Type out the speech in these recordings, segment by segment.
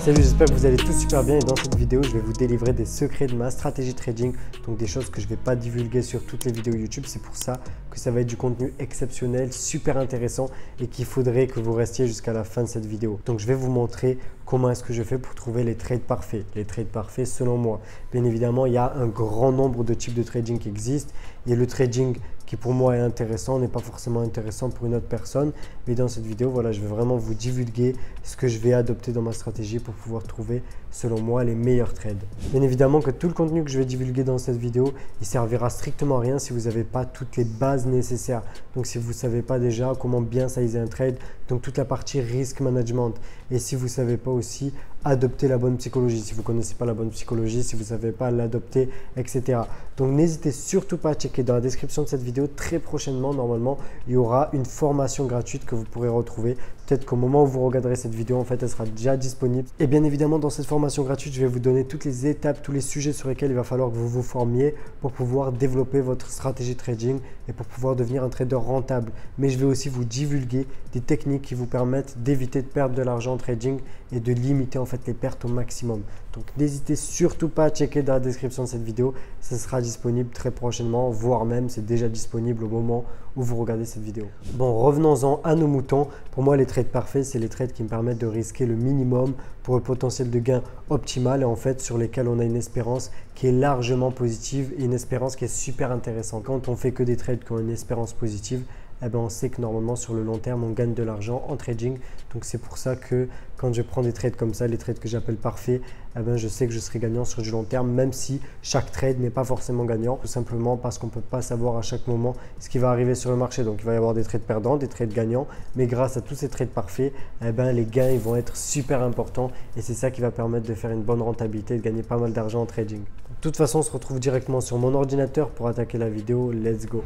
Salut, j'espère que vous allez tous super bien et dans cette vidéo, je vais vous délivrer des secrets de ma stratégie trading, donc des choses que je ne vais pas divulguer sur toutes les vidéos YouTube. C'est pour ça que ça va être du contenu exceptionnel, super intéressant et qu'il faudrait que vous restiez jusqu'à la fin de cette vidéo. Donc je vais vous montrer comment est-ce que je fais pour trouver les trades parfaits. Les trades parfaits selon moi. Bien évidemment, il y a un grand nombre de types de trading qui existent et le trading qui pour moi est intéressant n'est pas forcément intéressant pour une autre personne. Mais dans cette vidéo, voilà, je vais vraiment vous divulguer ce que je vais adopter dans ma stratégie pour pouvoir trouver, selon moi, les meilleurs trades. Bien évidemment que tout le contenu que je vais divulguer dans cette vidéo, il servira strictement à rien si vous n'avez pas toutes les bases nécessaires. Donc si vous ne savez pas déjà comment bien sizer un trade, donc toute la partie risk management. Et si vous ne savez pas aussi adopter la bonne psychologie, si vous ne connaissez pas la bonne psychologie, si vous ne savez pas l'adopter, etc. Donc n'hésitez surtout pas à checker dans la description de cette vidéo. Très prochainement, normalement, il y aura une formation gratuite que vous pourrez retrouver. Peut-être qu'au moment où vous regarderez cette vidéo, en fait, elle sera déjà disponible. Et bien évidemment, dans cette formation gratuite, je vais vous donner toutes les étapes, tous les sujets sur lesquels il va falloir que vous vous formiez pour pouvoir développer votre stratégie trading et pour pouvoir devenir un trader rentable. Mais je vais aussi vous divulguer des techniques qui vous permettent d'éviter de perdre de l'argent en trading et de limiter en fait les pertes au maximum. Donc n'hésitez surtout pas à checker dans la description de cette vidéo. Ça sera disponible très prochainement, voire même c'est déjà disponible au moment où vous regardez cette vidéo. Bon, revenons-en à nos moutons. Pour moi, les trades parfaits, c'est les trades qui me permettent de risquer le minimum pour le potentiel de gain optimal et en fait sur lesquels on a une espérance qui est largement positive et une espérance qui est super intéressante. Quand on fait que des trades qui ont une espérance positive, eh ben on sait que normalement sur le long terme on gagne de l'argent en trading. Donc c'est pour ça que quand je prends des trades comme ça, les trades que j'appelle parfaits, eh ben je sais que je serai gagnant sur du long terme, même si chaque trade n'est pas forcément gagnant, tout simplement parce qu'on ne peut pas savoir à chaque moment ce qui va arriver sur le marché. Donc il va y avoir des trades perdants, des trades gagnants, mais grâce à tous ces trades parfaits, eh ben les gains ils vont être super importants et c'est ça qui va permettre de faire une bonne rentabilité, de gagner pas mal d'argent en trading. De toute façon, on se retrouve directement sur mon ordinateur pour attaquer la vidéo. Let's go!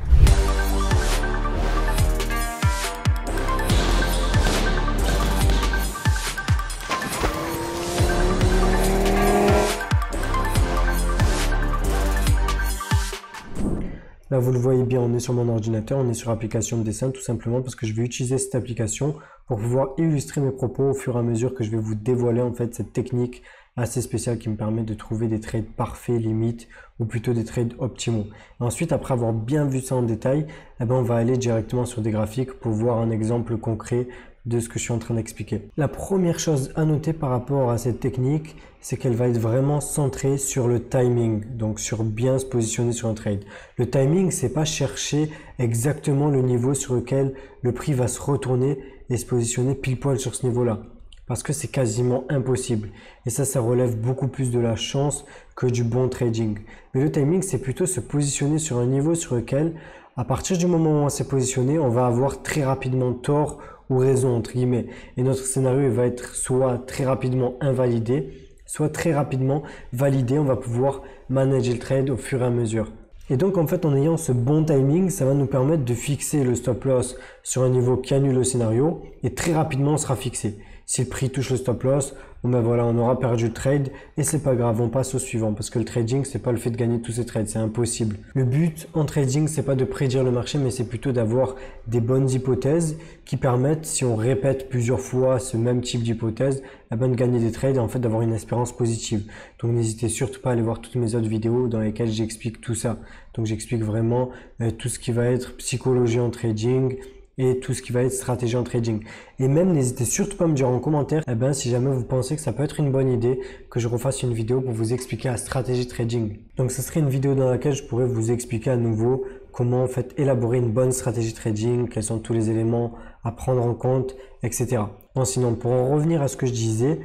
Là, vous le voyez bien, on est sur mon ordinateur, on est sur application de dessin tout simplement parce que je vais utiliser cette application pour pouvoir illustrer mes propos au fur et à mesure que je vais vous dévoiler en fait cette technique assez spéciale qui me permet de trouver des trades parfaits, limites ou plutôt des trades optimaux. Et ensuite, après avoir bien vu ça en détail, eh ben, on va aller directement sur des graphiques pour voir un exemple concret de ce que je suis en train d'expliquer. La première chose à noter par rapport à cette technique, c'est qu'elle va être vraiment centrée sur le timing, donc sur bien se positionner sur un trade. Le timing, c'est pas chercher exactement le niveau sur lequel le prix va se retourner et se positionner pile poil sur ce niveau-là, parce que c'est quasiment impossible. Et ça relève beaucoup plus de la chance que du bon trading. Mais le timing, c'est plutôt se positionner sur un niveau sur lequel, à partir du moment où on s'est positionné, on va avoir très rapidement tort ou raison entre guillemets. Et notre scénario va être soit très rapidement invalidé, soit très rapidement validé. On va pouvoir manager le trade au fur et à mesure. Et donc en fait, en ayant ce bon timing, ça va nous permettre de fixer le stop loss sur un niveau qui annule le scénario et très rapidement on sera fixé. Si le prix touche le stop loss, bon ben voilà, on aura perdu le trade et c'est pas grave, on passe au suivant parce que le trading, c'est pas le fait de gagner tous ces trades, c'est impossible. Le but en trading, c'est pas de prédire le marché, mais c'est plutôt d'avoir des bonnes hypothèses qui permettent, si on répète plusieurs fois ce même type d'hypothèse, eh ben de gagner des trades et en fait d'avoir une espérance positive. Donc n'hésitez surtout pas à aller voir toutes mes autres vidéos dans lesquelles j'explique tout ça. Donc j'explique vraiment tout ce qui va être psychologie en trading et tout ce qui va être stratégie en trading. Et même n'hésitez surtout pas à me dire en commentaire si jamais vous pensez que ça peut être une bonne idée que je refasse une vidéo pour vous expliquer la stratégie trading. Donc ce serait une vidéo dans laquelle je pourrais vous expliquer à nouveau comment en fait élaborer une bonne stratégie trading, quels sont tous les éléments à prendre en compte, etc. Bon, sinon pour en revenir à ce que je disais,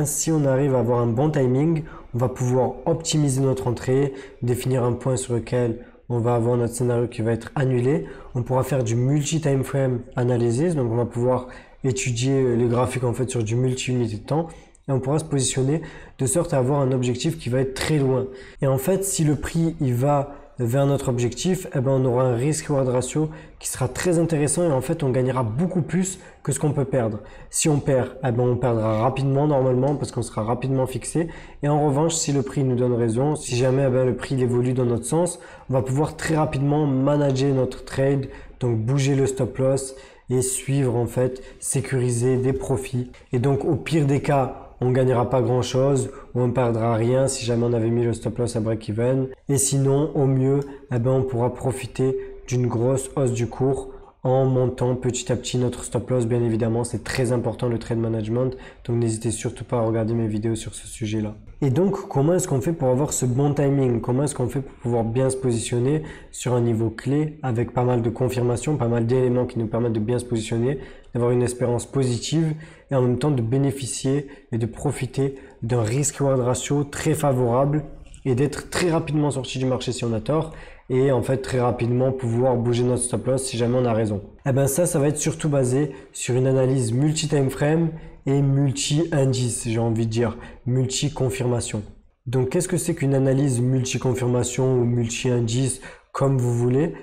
si on arrive à avoir un bon timing, on va pouvoir optimiser notre entrée, définir un point sur lequel on va avoir notre scénario qui va être annulé. On pourra faire du multi-time frame analysis, donc on va pouvoir étudier les graphiques en fait sur du multi-unité de temps et on pourra se positionner de sorte à avoir un objectif qui va être très loin. Et en fait, si le prix il va vers notre objectif, on aura un risk-reward ratio qui sera très intéressant et en fait on gagnera beaucoup plus que ce qu'on peut perdre. Si on perd, on perdra rapidement normalement parce qu'on sera rapidement fixé. Et en revanche, si le prix nous donne raison, si jamais le prix évolue dans notre sens, on va pouvoir très rapidement manager notre trade, donc bouger le stop loss et suivre en fait, sécuriser des profits. Et donc au pire des cas, on gagnera pas grand chose ou on perdra rien si jamais on avait mis le stop loss à break-even. Et sinon, au mieux, on pourra profiter d'une grosse hausse du cours en montant petit à petit notre stop loss. Bien évidemment, c'est très important le trade management, donc n'hésitez surtout pas à regarder mes vidéos sur ce sujet-là. Et donc, comment est-ce qu'on fait pour avoir ce bon timing? Comment est-ce qu'on fait pour pouvoir bien se positionner sur un niveau clé avec pas mal de confirmations, pas mal d'éléments qui nous permettent de bien se positionner, d'avoir une espérance positive et en même temps de bénéficier et de profiter d'un risk-reward ratio très favorable et d'être très rapidement sorti du marché si on a tort et en fait très rapidement pouvoir bouger notre stop loss si jamais on a raison. Ça va être surtout basé sur une analyse multi-time frame et multi-indice, j'ai envie de dire, multi-confirmation. Donc qu'est-ce que c'est qu'une analyse multi-confirmation ou multi-indice comme vous voulez?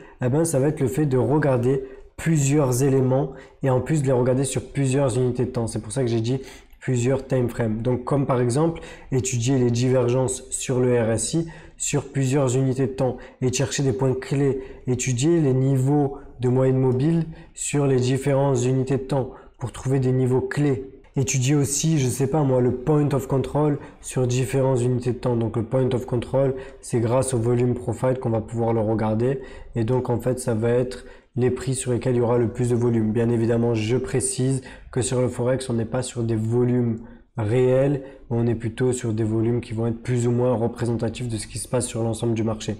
Ça va être le fait de regarder plusieurs éléments et en plus de les regarder sur plusieurs unités de temps. C'est pour ça que j'ai dit plusieurs time frames. Donc comme par exemple étudier les divergences sur le RSI sur plusieurs unités de temps et chercher des points clés, étudier les niveaux de moyenne mobile sur les différentes unités de temps pour trouver des niveaux clés. Étudier aussi, je sais pas moi, le point of control sur différentes unités de temps. Donc le point of control, c'est grâce au volume profile qu'on va pouvoir le regarder et donc en fait ça va être les prix sur lesquels il y aura le plus de volume. Bien évidemment, je précise que sur le Forex, on n'est pas sur des volumes réels, on est plutôt sur des volumes qui vont être plus ou moins représentatifs de ce qui se passe sur l'ensemble du marché.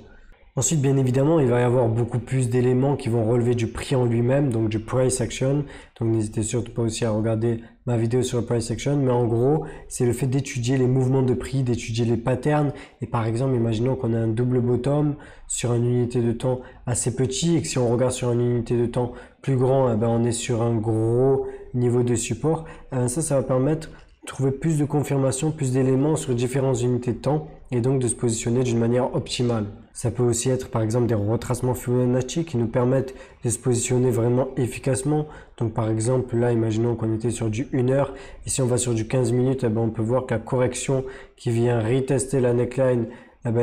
Ensuite, bien évidemment, il va y avoir beaucoup plus d'éléments qui vont relever du prix en lui-même, donc du price action. Donc n'hésitez surtout pas aussi à regarder ma vidéo sur le price action. Mais en gros, c'est le fait d'étudier les mouvements de prix, d'étudier les patterns. Et par exemple, imaginons qu'on a un double bottom sur une unité de temps assez petit et que si on regarde sur une unité de temps plus grand, on est sur un gros niveau de support. Ça va permettre de trouver plus de confirmations, plus d'éléments sur différentes unités de temps et donc de se positionner d'une manière optimale. Ça peut aussi être par exemple des retracements Fibonacci qui nous permettent de se positionner vraiment efficacement. Donc par exemple là, imaginons qu'on était sur du 1 heure et si on va sur du 15 minutes, on peut voir que la correction qui vient retester la neckline,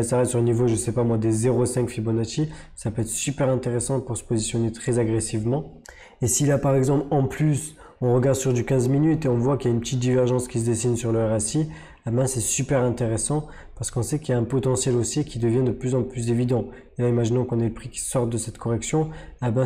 ça reste sur le niveau, je sais pas moi, des 0,5 Fibonacci. Ça peut être super intéressant pour se positionner très agressivement. Et si là par exemple en plus on regarde sur du 15 minutes et on voit qu'il y a une petite divergence qui se dessine sur le RSI, c'est super intéressant parce qu'on sait qu'il y a un potentiel haussier qui devient de plus en plus évident. Et là, imaginons qu'on ait le prix qui sort de cette correction,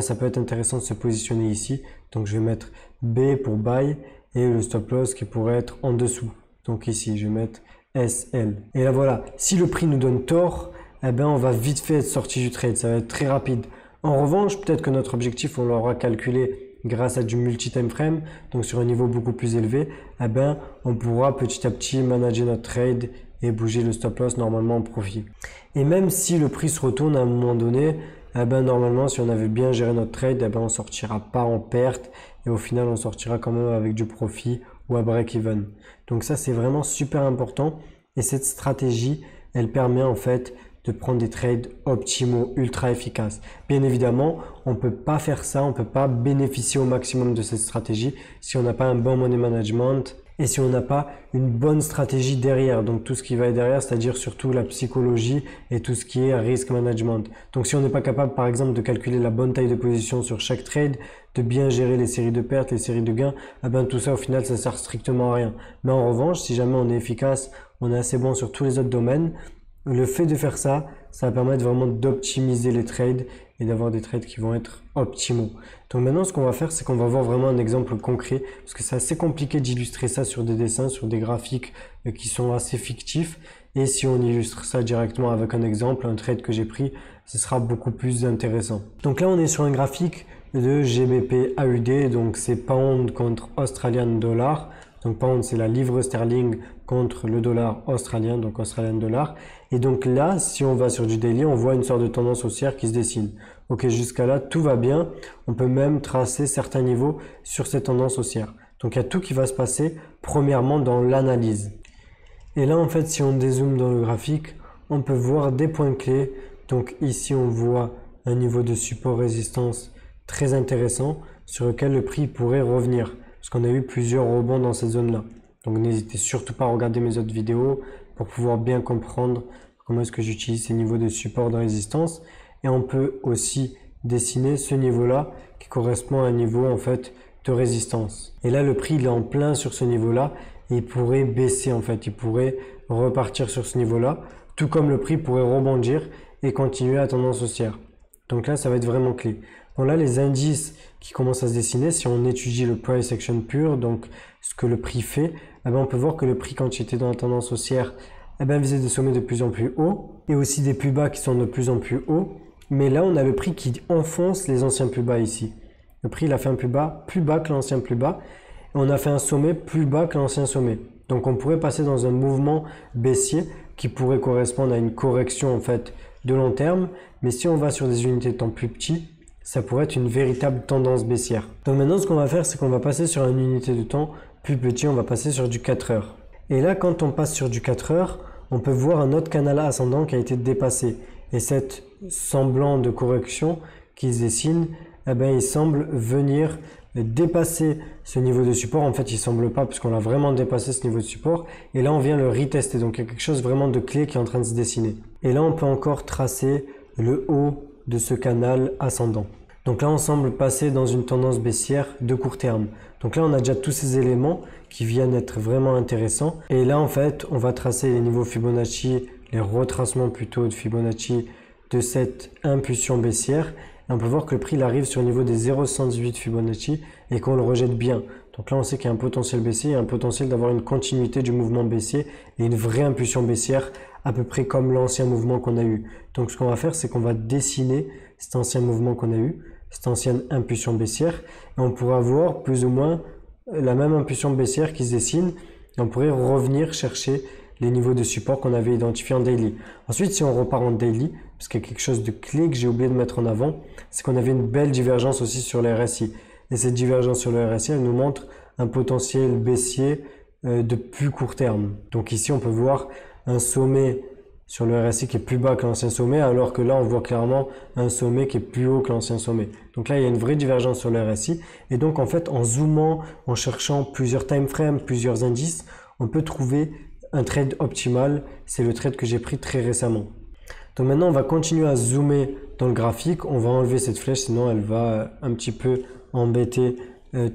ça peut être intéressant de se positionner ici. Donc, je vais mettre B pour buy et le stop loss qui pourrait être en dessous. Donc ici, je vais mettre SL. Et là, voilà, si le prix nous donne tort, on va vite fait être sorti du trade. Ça va être très rapide. En revanche, peut-être que notre objectif, on l'aura calculé grâce à du multi-time frame, donc sur un niveau beaucoup plus élevé, on pourra petit à petit manager notre trade et bouger le stop loss normalement en profit. Et même si le prix se retourne à un moment donné, normalement si on avait bien géré notre trade, on sortira pas en perte et au final on sortira quand même avec du profit ou à break-even. Donc ça c'est vraiment super important et cette stratégie, elle permet en fait de prendre des trades optimaux, ultra efficaces. Bien évidemment, on peut pas faire ça, on peut pas bénéficier au maximum de cette stratégie si on n'a pas un bon money management et si on n'a pas une bonne stratégie derrière. Donc tout ce qui va être derrière, c'est-à-dire surtout la psychologie et tout ce qui est risk management. Donc si on n'est pas capable par exemple de calculer la bonne taille de position sur chaque trade, de bien gérer les séries de pertes, les séries de gains, tout ça au final ça sert strictement à rien. Mais en revanche, si jamais on est efficace, on est assez bon sur tous les autres domaines, le fait de faire ça, ça va permettre vraiment d'optimiser les trades et d'avoir des trades qui vont être optimaux. Donc maintenant, ce qu'on va faire, c'est qu'on va voir vraiment un exemple concret parce que c'est assez compliqué d'illustrer ça sur des dessins, sur des graphiques qui sont assez fictifs. Et si on illustre ça directement avec un exemple, un trade que j'ai pris, ce sera beaucoup plus intéressant. Donc là, on est sur un graphique de GBP AUD, donc c'est pound contre Australian dollar. Donc pound, c'est la livre sterling contre le dollar australien, donc australian dollar. Et donc là, si on va sur du daily, on voit une sorte de tendance haussière qui se dessine. Ok, jusqu'à là, tout va bien. On peut même tracer certains niveaux sur cette tendance haussière. Donc il y a tout qui va se passer, premièrement, dans l'analyse. Et là, en fait, si on dézoome dans le graphique, on peut voir des points clés. Donc ici, on voit un niveau de support-résistance très intéressant sur lequel le prix pourrait revenir. Parce qu'on a eu plusieurs rebonds dans cette zone-là. Donc n'hésitez surtout pas à regarder mes autres vidéos pour pouvoir bien comprendre comment est-ce que j'utilise ces niveaux de support de résistance. Et on peut aussi dessiner ce niveau-là qui correspond à un niveau en fait de résistance. Et là, le prix il est en plein sur ce niveau-là et il pourrait baisser en fait, il pourrait repartir sur ce niveau-là, tout comme le prix pourrait rebondir et continuer à tendance haussière. Donc là, ça va être vraiment clé. Bon là, les indices qui commencent à se dessiner, si on étudie le price action pur, donc ce que le prix fait, eh ben, on peut voir que le prix, quand il était dans la tendance haussière, eh ben, faisait des sommets de plus en plus hauts et aussi des plus bas qui sont de plus en plus hauts. Mais là, on a le prix qui enfonce les anciens plus bas ici. Le prix, il a fait un plus bas que l'ancien plus bas. Et on a fait un sommet plus bas que l'ancien sommet. Donc, on pourrait passer dans un mouvement baissier qui pourrait correspondre à une correction en fait de long terme. Mais si on va sur des unités de temps plus petits, ça pourrait être une véritable tendance baissière. Donc maintenant, ce qu'on va faire, c'est qu'on va passer sur une unité de temps plus petit. On va passer sur du 4 heures. Et là, quand on passe sur du 4 heures, on peut voir un autre canal ascendant qui a été dépassé. Et cette semblant de correction qui se dessine, eh ben, il semble venir dépasser ce niveau de support. En fait, il semble pas puisqu'on a vraiment dépassé ce niveau de support. Et là, on vient le retester. Donc, il y a quelque chose vraiment de clé qui est en train de se dessiner. Et là, on peut encore tracer le haut de ce canal ascendant. Donc là, on semble passer dans une tendance baissière de court terme. Donc là, on a déjà tous ces éléments qui viennent être vraiment intéressants. Et là, en fait, on va tracer les niveaux Fibonacci, les retracements plutôt de Fibonacci de cette impulsion baissière. Et on peut voir que le prix il arrive sur le niveau des 0,118 Fibonacci et qu'on le rejette bien. Donc là, on sait qu'il y a un potentiel baissier et un potentiel d'avoir une continuité du mouvement baissier et une vraie impulsion baissière à peu près comme l'ancien mouvement qu'on a eu. Donc ce qu'on va faire, c'est qu'on va dessiner cet ancien mouvement qu'on a eu, cette ancienne impulsion baissière, et on pourra voir plus ou moins la même impulsion baissière qui se dessine, et on pourrait revenir chercher les niveaux de support qu'on avait identifiés en daily. Ensuite, si on repart en daily, parce qu'il y a quelque chose de clé que j'ai oublié de mettre en avant, c'est qu'on avait une belle divergence aussi sur le RSI. Et cette divergence sur le RSI, elle nous montre un potentiel baissier de plus court terme. Donc ici, on peut voir un sommet sur le RSI qui est plus bas que l'ancien sommet, alors que là, on voit clairement un sommet qui est plus haut que l'ancien sommet. Donc là, il y a une vraie divergence sur le RSI. Et donc, en fait, en zoomant, en cherchant plusieurs time frames, plusieurs indices, on peut trouver un trade optimal. C'est le trade que j'ai pris très récemment. Donc maintenant, on va continuer à zoomer dans le graphique. On va enlever cette flèche, sinon elle va un petit peu embêter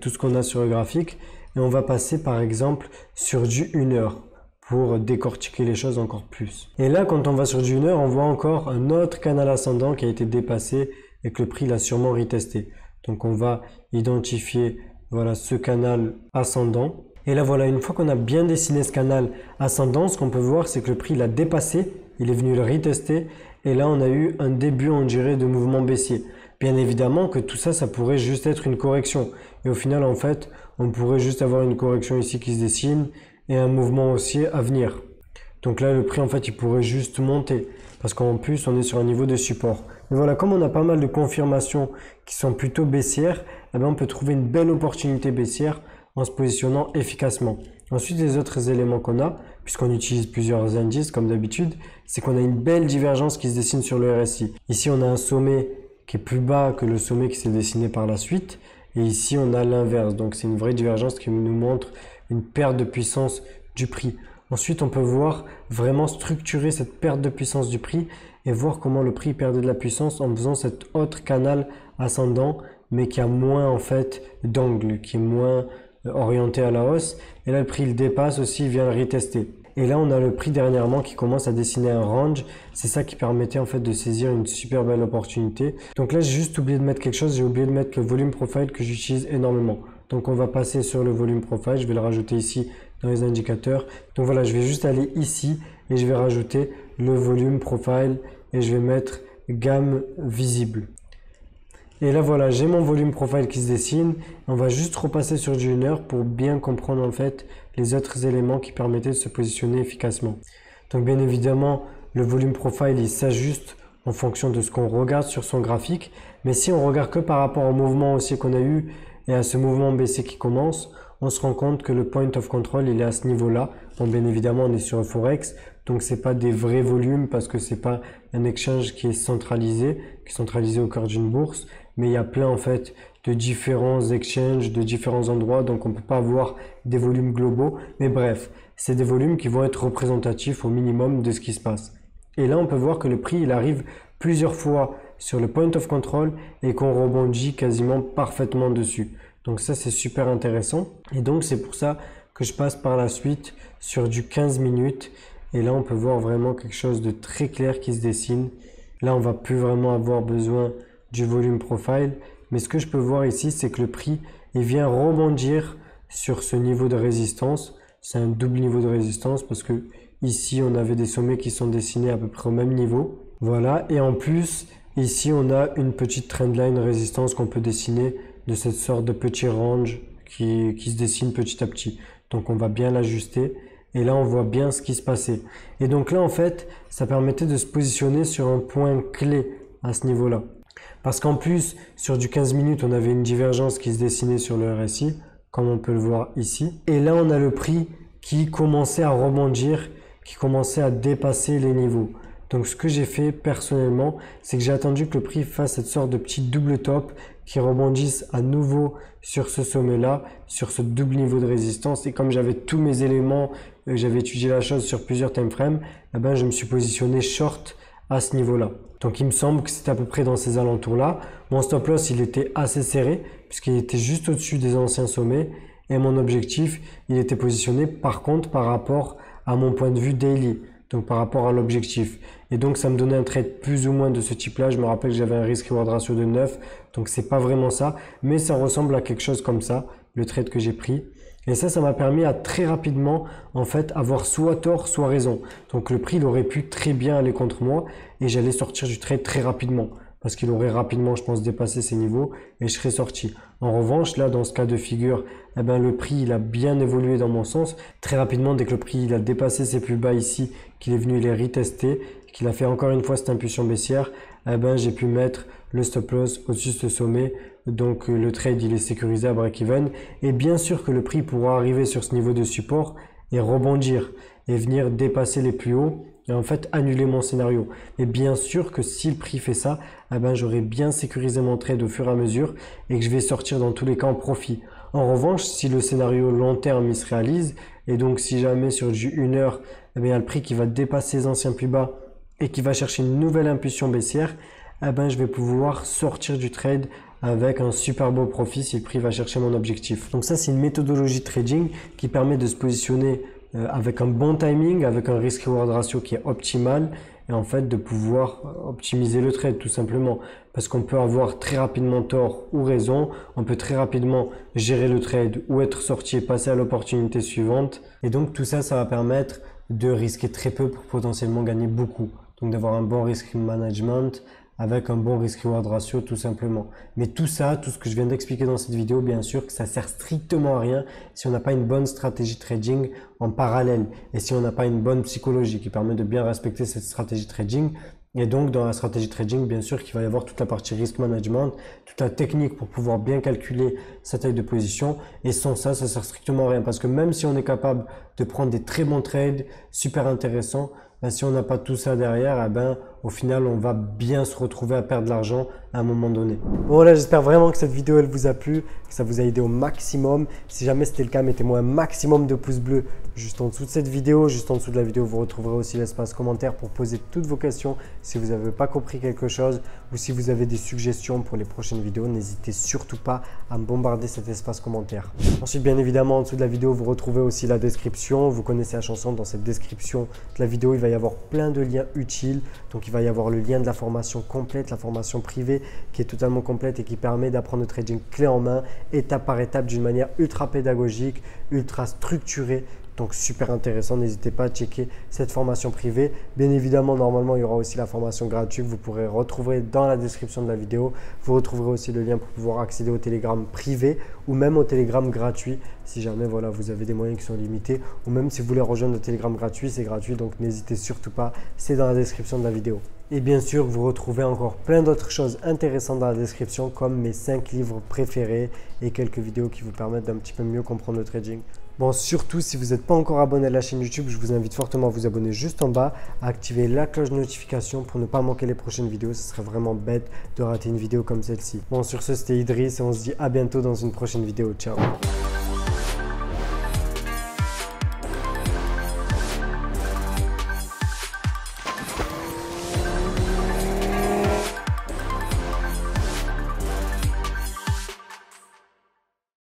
tout ce qu'on a sur le graphique. Et on va passer par exemple sur du 1 heure pour décortiquer les choses encore plus. Et là, quand on va sur du 1 heure, on voit encore un autre canal ascendant qui a été dépassé et que le prix l'a sûrement retesté. Donc on va identifier voilà, ce canal ascendant. Et là voilà, une fois qu'on a bien dessiné ce canal ascendant, ce qu'on peut voir, c'est que le prix l'a dépassé, il est venu le retester, et là on a eu un début, on dirait, de mouvement baissier. Bien évidemment que tout ça, ça pourrait juste être une correction. Et au final, en fait, on pourrait juste avoir une correction ici qui se dessine et un mouvement haussier à venir. Donc là, le prix, en fait, il pourrait juste monter parce qu'en plus, on est sur un niveau de support. Mais voilà, comme on a pas mal de confirmations qui sont plutôt baissières, eh bien, on peut trouver une belle opportunité baissière en se positionnant efficacement. Ensuite, les autres éléments qu'on a, puisqu'on utilise plusieurs indices comme d'habitude, c'est qu'on a une belle divergence qui se dessine sur le RSI. Ici, on a un sommet qui est plus bas que le sommet qui s'est dessiné par la suite. Et ici, on a l'inverse. Donc, c'est une vraie divergence qui nous montre une perte de puissance du prix. Ensuite, on peut voir vraiment structurer cette perte de puissance du prix et voir comment le prix perdait de la puissance en faisant cet autre canal ascendant, mais qui a moins en fait d'angle, qui est moins orienté à la hausse. Et là, le prix il dépasse aussi, il vient le retester. Et là, on a le prix dernièrement qui commence à dessiner un range. C'est ça qui permettait en fait de saisir une super belle opportunité. Donc là, j'ai juste oublié de mettre quelque chose. J'ai oublié de mettre le volume profile que j'utilise énormément. Donc on va passer sur le volume profile. Je vais le rajouter ici dans les indicateurs. Donc voilà, je vais juste aller ici et je vais rajouter le volume profile et je vais mettre gamme visible. Et là voilà, j'ai mon volume profile qui se dessine. On va juste repasser sur du 1 heure pour bien comprendre en fait les autres éléments qui permettaient de se positionner efficacement. Donc bien évidemment, le volume profile il s'ajuste en fonction de ce qu'on regarde sur son graphique. Mais si on regarde que par rapport au mouvement haussier qu'on a eu et à ce mouvement baissier qui commence, on se rend compte que le point of control il est à ce niveau-là. Donc bien évidemment, on est sur un Forex. Donc c'est pas des vrais volumes parce que c'est pas un exchange qui est centralisé au cœur d'une bourse. Mais il y a plein en fait de différents exchanges, de différents endroits, donc on ne peut pas avoir des volumes globaux. Mais bref, c'est des volumes qui vont être représentatifs au minimum de ce qui se passe. Et là, on peut voir que le prix, il arrive plusieurs fois sur le point of control et qu'on rebondit quasiment parfaitement dessus. Donc ça, c'est super intéressant. Et donc, c'est pour ça que je passe par la suite sur du 15 minutes. Et là, on peut voir vraiment quelque chose de très clair qui se dessine. Là, on va plus vraiment avoir besoin du volume profile. Mais ce que je peux voir ici, c'est que le prix, il vient rebondir sur ce niveau de résistance. C'est un double niveau de résistance parce que ici, on avait des sommets qui sont dessinés à peu près au même niveau. Voilà. Et en plus, ici, on a une petite trendline résistance qu'on peut dessiner de cette sorte de petit range qui se dessine petit à petit. Donc, on va bien l'ajuster. Et là, on voit bien ce qui se passait. Et donc là, en fait, ça permettait de se positionner sur un point clé à ce niveau-là. Parce qu'en plus, sur du 15 minutes, on avait une divergence qui se dessinait sur le RSI, comme on peut le voir ici. Et là, on a le prix qui commençait à rebondir, qui commençait à dépasser les niveaux. Donc, ce que j'ai fait personnellement, c'est que j'ai attendu que le prix fasse cette sorte de petit double top qui rebondisse à nouveau sur ce sommet-là, sur ce double niveau de résistance. Et comme j'avais tous mes éléments, j'avais étudié la chose sur plusieurs time frames, eh ben, je me suis positionné short à ce niveau-là. Donc, il me semble que c'est à peu près dans ces alentours-là. Mon stop loss, il était assez serré puisqu'il était juste au-dessus des anciens sommets. Et mon objectif, il était positionné par contre par rapport à mon point de vue daily. Donc par rapport à l'objectif. Et donc ça me donnait un trade plus ou moins de ce type-là. Je me rappelle que j'avais un risk-reward ratio de 9. Donc c'est pas vraiment ça. Mais ça ressemble à quelque chose comme ça, le trade que j'ai pris. Et ça m'a permis à très rapidement, en fait, avoir soit tort, soit raison. Donc le prix, il aurait pu très bien aller contre moi et j'allais sortir du trade très rapidement. Parce qu'il aurait rapidement, je pense, dépassé ces niveaux et je serais sorti. En revanche, là, dans ce cas de figure, eh ben, le prix, il a bien évolué dans mon sens. Très rapidement, dès que le prix, il a dépassé ses plus bas ici, qu'il est venu les retester, qu'il a fait encore une fois cette impulsion baissière, eh ben, j'ai pu mettre le stop loss au-dessus de ce sommet. Donc, le trade, il est sécurisé à break-even. Et bien sûr que le prix pourra arriver sur ce niveau de support et rebondir et venir dépasser les plus hauts. Et en fait annuler mon scénario. Et bien sûr que si le prix fait ça, eh ben, j'aurai bien sécurisé mon trade au fur et à mesure et que je vais sortir dans tous les cas en profit. En revanche, si le scénario long terme il se réalise, et donc si jamais sur du 1 heure, eh bien, il y a le prix qui va dépasser les anciens plus bas et qui va chercher une nouvelle impulsion baissière, eh ben, je vais pouvoir sortir du trade avec un super beau profit si le prix va chercher mon objectif. Donc ça, c'est une méthodologie de trading qui permet de se positionner avec un bon timing, avec un risk-reward ratio qui est optimal et en fait de pouvoir optimiser le trade tout simplement. Parce qu'on peut avoir très rapidement tort ou raison, on peut très rapidement gérer le trade ou être sorti et passer à l'opportunité suivante. Et donc tout ça, ça va permettre de risquer très peu pour potentiellement gagner beaucoup. Donc d'avoir un bon risk management avec un bon risk-reward ratio tout simplement. Mais tout ça, tout ce que je viens d'expliquer dans cette vidéo, bien sûr que ça sert strictement à rien si on n'a pas une bonne stratégie trading en parallèle et si on n'a pas une bonne psychologie qui permet de bien respecter cette stratégie trading. Et donc dans la stratégie trading, bien sûr qu'il va y avoir toute la partie risk management, toute la technique pour pouvoir bien calculer sa taille de position. Et sans ça, ça sert strictement à rien parce que même si on est capable de prendre des très bons trades super intéressants, ben, si on n'a pas tout ça derrière, eh ben, au final, on va bien se retrouver à perdre de l'argent à un moment donné. Bon, voilà, j'espère vraiment que cette vidéo, elle vous a plu, que ça vous a aidé au maximum. Si jamais c'était le cas, mettez-moi un maximum de pouces bleus juste en dessous de cette vidéo. Juste en dessous de la vidéo, vous retrouverez aussi l'espace commentaire pour poser toutes vos questions. Si vous n'avez pas compris quelque chose ou si vous avez des suggestions pour les prochaines vidéos, n'hésitez surtout pas à me bombarder cet espace commentaire. Ensuite, bien évidemment, en dessous de la vidéo, vous retrouvez aussi la description. Vous connaissez la chanson. Dans cette description de la vidéo, il va y avoir plein de liens utiles. Donc, il va y avoir le lien de la formation complète, la formation privée qui est totalement complète et qui permet d'apprendre le trading clé en main, étape par étape, d'une manière ultra pédagogique, ultra structurée. Donc super intéressant, n'hésitez pas à checker cette formation privée. Bien évidemment, normalement, il y aura aussi la formation gratuite que vous pourrez retrouver dans la description de la vidéo. Vous retrouverez aussi le lien pour pouvoir accéder au Telegram privé ou même au Telegram gratuit si jamais voilà, vous avez des moyens qui sont limités ou même si vous voulez rejoindre le Telegram gratuit, c'est gratuit. Donc n'hésitez surtout pas, c'est dans la description de la vidéo. Et bien sûr, vous retrouvez encore plein d'autres choses intéressantes dans la description comme mes 5 livres préférés et quelques vidéos qui vous permettent d'un petit peu mieux comprendre le trading. Bon, surtout, si vous n'êtes pas encore abonné à la chaîne YouTube, je vous invite fortement à vous abonner juste en bas, à activer la cloche de notification pour ne pas manquer les prochaines vidéos. Ce serait vraiment bête de rater une vidéo comme celle-ci. Bon, sur ce, c'était Idriss et on se dit à bientôt dans une prochaine vidéo. Ciao!